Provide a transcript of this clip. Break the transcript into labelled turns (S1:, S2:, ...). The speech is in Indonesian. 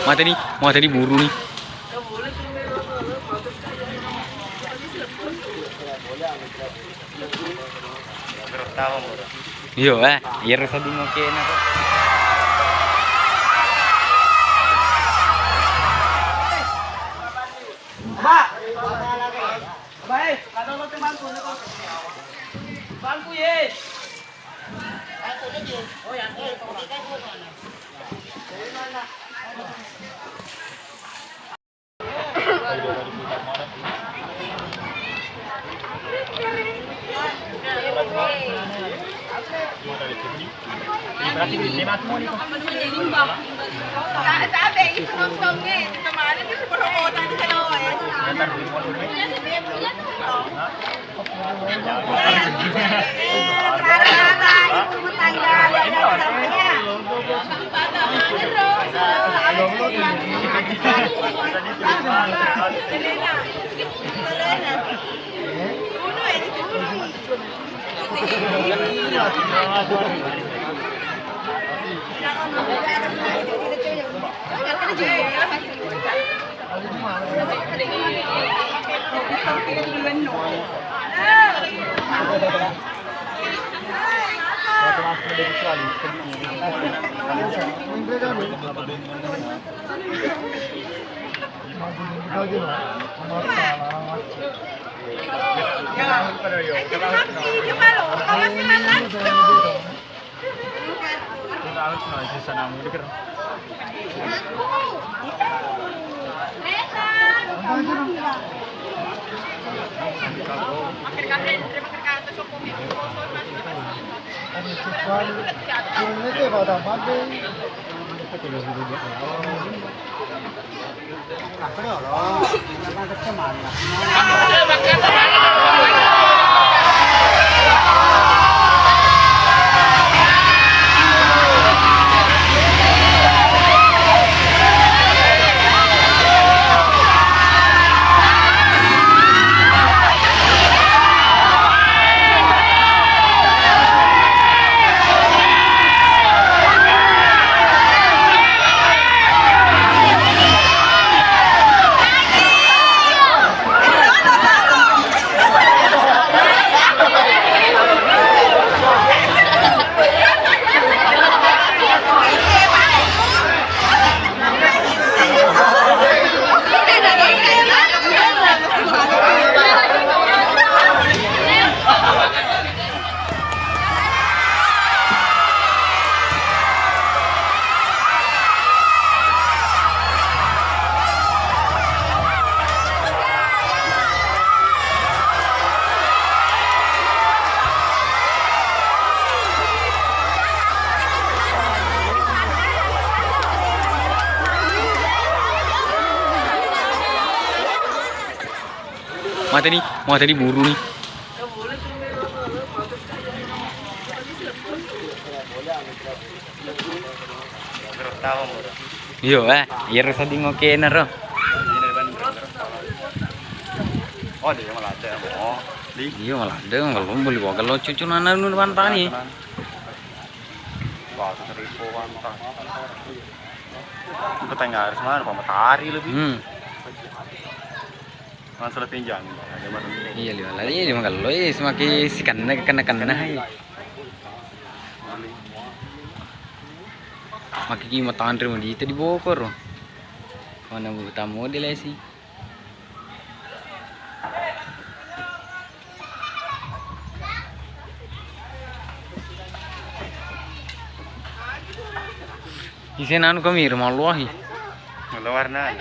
S1: Mau tadi buru nih. Iya, iya rasa di ngokein apa?
S2: Mbak, baik, kata lo bangku, bangku ye. Oh yang dari mana?
S1: Mau tadi buru nih. Iya, iya rasa di ngokein apa?
S3: Oh, dia malah ada. Oh,
S1: iya malah ada kalau beli kok kalau cucu nana nu pantang nih.
S3: wah, 1.000 pantang. Itu tengah harus mana? Pak matahari lebih. Masalah pinjang. Ada mana?
S1: Iya lihat lagi dia kalau semakin si kena Maki ki matan terima di itu di Bogor. Mana bu tamu di lesi. Isen anu kami rumah luahi.
S3: Warna.